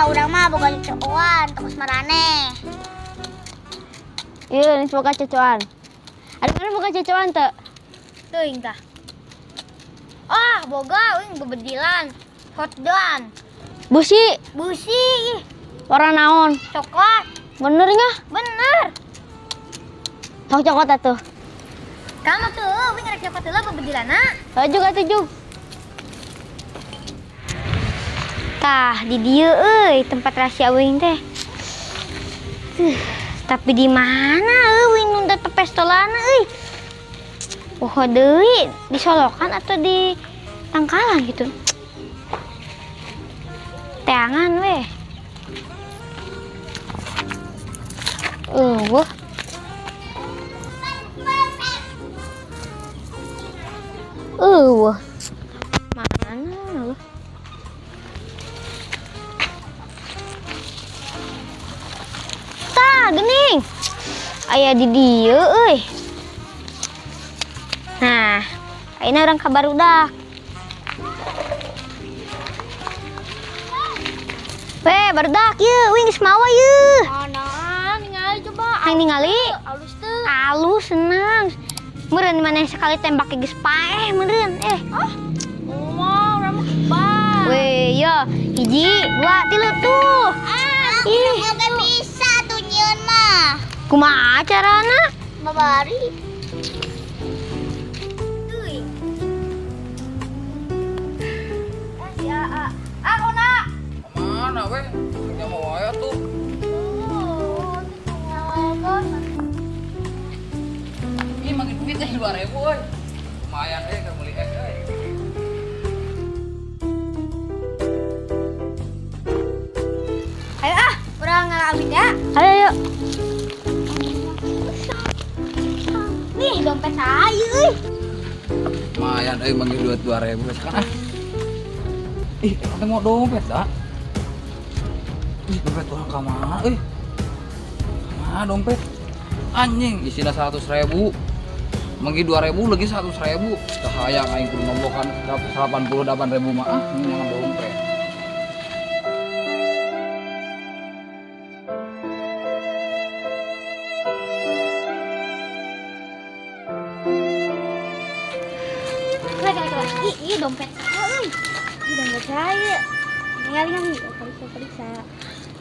Urang mah boga cocokan terus marane. Iya, ini boga cocokan. Ada mana boga cocokan teu? Teuing tah. Ah, boga wing bebedilan. Hotdown. Busi, Busi. warna naon? Coklat. Bener nya? Bener. Sok coklat atuh. Kamu tuh wing rek coklat heula bebedilana. Juga tujuh. Tah, di dieu euy tempat rahasia euing teh. Tapi di mana euing nu teh pestolana euy? Poho deui di Solokan atau di Tangkalan gitu. Teangan weh. Wah. Wah. Mana lu? Gening aya di dieu euy. Nah, ayeuna urang ka barudak. Weh, barudak ieu, wing geus mawa ieu. Mana ningali coba. Hayang ningali? Alus teu. Alus senang. Meureun maneh sekali tembak geus paeh meureun. Wow, urang mah kebal. Weh, yo, hiji, dua, tilu tuh. Ih, oke bisa tuh nyieun mah. Kumaha carana? Babari. Teuing. Ya, aku nak. Mana weh? Kerja mau aya tuh. Ini makin duit teh 2.000 euy. Lumayan keur meuli es euy. Ayo urang ngalawin ya. Ayo, yuk. Nih dompet saya euy. Lumayan euy manggil duit 2.000 sekarang. Ih, kita mau dompet dah. Ih, dompet orang ka mana euy? Mana dompet? Anjing, isinya 100.000. Manggil 2.000 lagi 100.000. Kahayang aing kudu nombokan 88.000 mah ini mah dompet. Iya dompet saya euy. Ini dompet saya. Ningali periksa.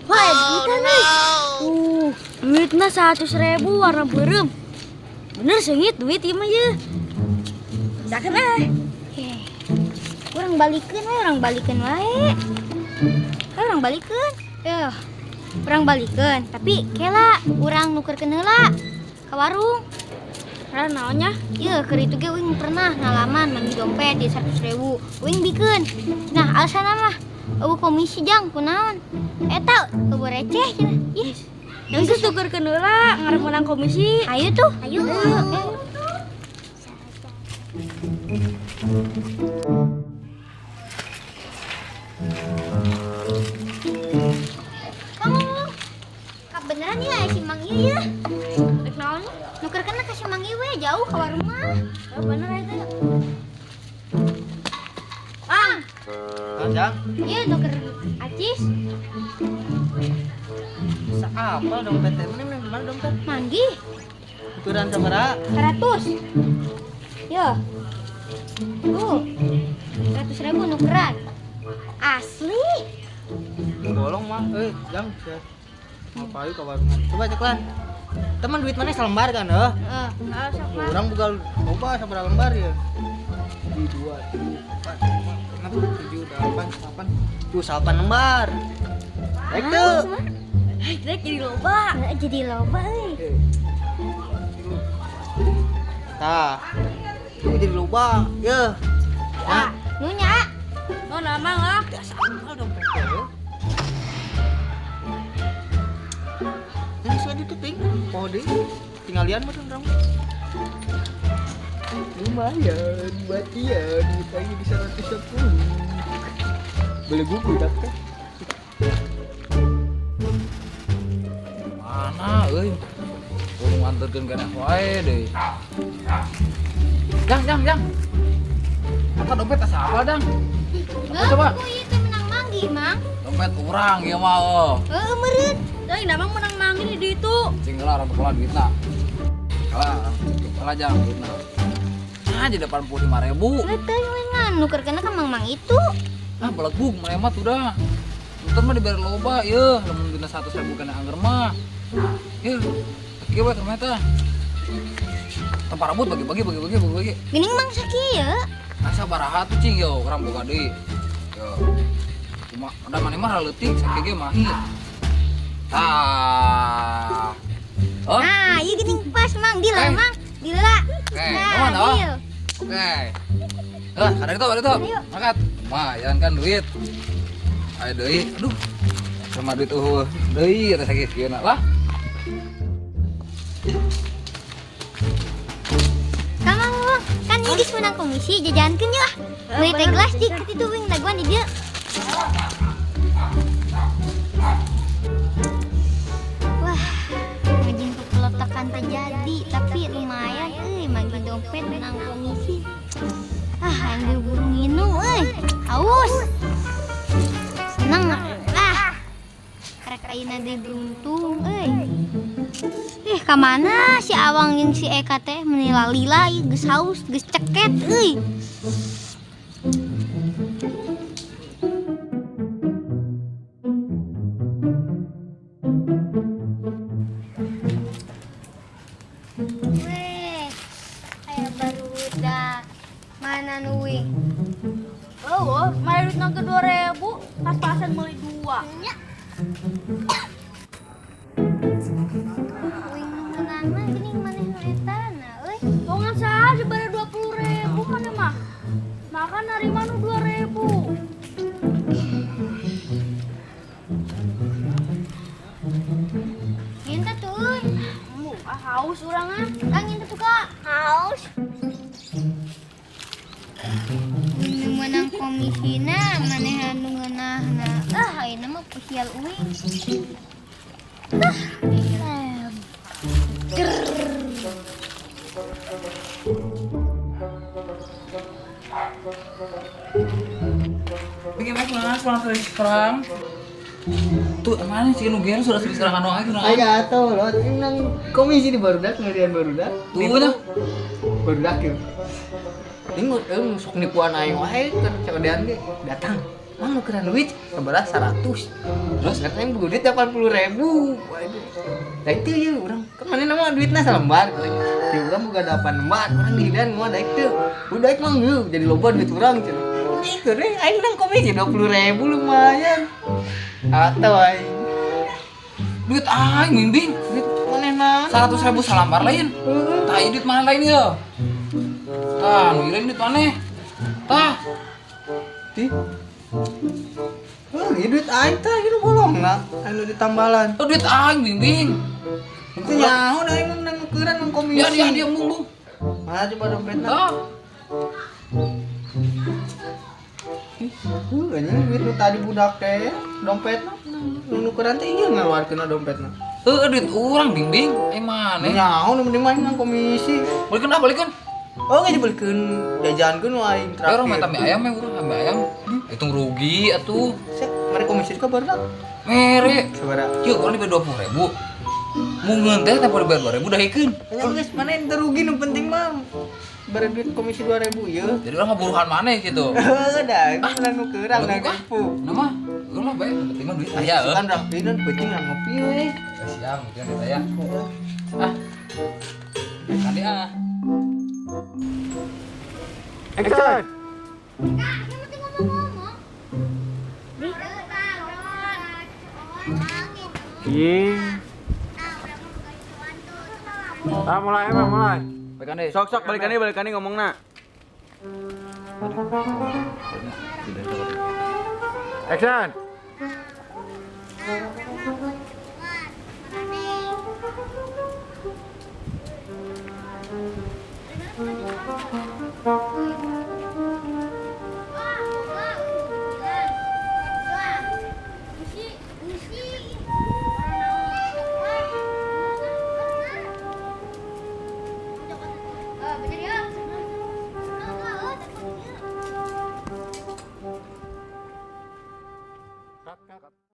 Wah, duitnya nih. Duitna 100.000 warna beureum. Bener seungit duit ieu mah ye. Dakeun Urang balikeun we, urang balikeun wae. Urang balikeun. Urang balikeun, tapi kela urang nukerkeun heula ka warung. Karena naonnya? Iya, keur itu ge uing pernah ngalaman mami dompet di 100.000. Uing bikeun. Nah, alasanna mah eueuh komisi jang kunaon? Eta eueuh receh cenah. Ih, Yang geus tukerkeun heula ngarep menang komisi. ayo tuh. Ayo. Kamu beneran ya si Mang Ieu ya? Rek naon? Nukerkeun ka si Mang Ieu we jauh ka warung mah. Bener eta. Mang, Panjang? ieu nuker acis Apa dompet teh? Mana dompet? manggih Ukuran sabaraha? 100. Yo. Tuh. 100.000 nukeran. mah. Jang. Ngapain kabarnya? Coba cek lan. Teman duit mana selembar kan, Orang buka loba sabaraha lembar ya. 1, 2, 3, 4, 5, 6, 7, 8, 8 lembar. Baik tuh. Rek jadi loba. Jadi loba euy. Tah. Itu jadi loba. Ya. Ah, nunya. No nama lah. Sama dompet ya. Ini sudah dituting. Oh deh. Tinggal lian mah orang. Lumayan buat dia duit lagi di 110. Beli buku daftar. Mana euy? Kudu nganterkeun kana wae deui. Jang. Apa dompet asa apa, Dang? Apa coba? Aku itu menang manggi, Mang. Dompet urang ieu mah. Meureun. Dari namang menang manggi di itu. Cing lah orang kepala duitna. Kalah Jang duitna. Nah, jadi 85.000. Teu ngan nukerkeun ka Mang itu. Ah, belegug mana mah tuh dah. Ntar mah diberi loba, ya. Lamun dina 100.000 kena anggar mah. Ya, kieu we ternyata. Tempat rambut bagi. Geuning Mang sakieu. Asa baraha tuh cing yo, urang boga deui. Yo. Cuma udah mana mah leutik sakege mahi. Ah. Oh. Nah, ieu geuning pas Mang, dila Mang. Dila. Aman oh. Oke. Ada itu. Angkat. Lumayan kan duit. Ayo deui. Aduh. Sama duit deui atuh sakit kieuna lah. Kamang kan ini menang komisi jajankeun ya. Beli teh gelas di kitu wing daguan di dieu. Wah, ngajin peletakan terjadi tapi lumayan magi dompet menang komisi. Angge buru minum haus. Seneng karek ayeuna deui beruntung kamana si Awang jeung si Eka teh menila-lila geus haus geus ceket Weh, aya barudak mana nuwi? Oh, mah duit nang 2.000, pas-pasan meuli 2. Mana gini maneh nu eta na euy. Tongan saha dibere 20.000 mana mah. Makan hari mana 2.000. Enta tuh euy. Haus urang ah. Angin tuh Kak. Haus. Ini menang komisina maneh anu ngeunahna. Ayeuna mah pusial uing. Bikin mas, perang. Tuh, mana sih Nugian sudah diserahkan wae kunaon? Aya atuh loh, ini nang komisi di barudak ngalian barudak. Tuh nya. Barudak yeuh. Ini sok nipuan aing wae keur codean ge datang. Mang nu keren duit sabaraha 100. Terus katanya buku duit 80.000. Lah itu ya urang. Kan mana nama duitna salembar. Di urang boga 8 lembar, urang dihidan moal daek teu. Udah daek mah ngeuh jadi loba duit urang cenah. Itu deh aing nang komisi 20.000 lumayan. Atau aing Duit aing bimbing. duit manehna 100.000 salambar lain. Tah ieu duit mana lain ya? Tah, nu ieu duit maneh. Tah. Di ini duit aing teh ini bolongna anu ditambalan. Oh, duit aing bimbing. Itu nyaho aing nang nukeran nang komisi. Ya dia mulu. Mana coba dompetna? Tah. Kayaknya duit nu tadi budak teh dompetna nu nukeran teh ieu ngaluarkeun dompetna. Duit urang bimbing. Maneh. Nyaho nu mending main nang komisi. Balikeun. Oh, nggak dibelikan jajankeun nu aing Ya traktir. orang mata mie ayam ya urang, mie ayam. Hitung rugi atuh. Sek, mereka komisi ka barudak. Mere. Sabaraha? Yuk, orang dibayar 20.000. Mungkin teh tanpa dibayar 2.000 dah ikeun. Nya geus mana ente rugi nu penting mah. beri duit komisi 2.000 ya. Jadi orang ngeburuhan mana gitu. Udah, itu menang nu keurang Lagu nang kah? tipu. Nama? Gue lah baik, penting mah duit aya Kan rapinan penting nggak ngopi we. Siap, mungkin kita ya. Ah. Nanti ah. Action. Iya. Ah mulai emang mulai. Balikan deh. Sok balikan nih ngomong nak. Action.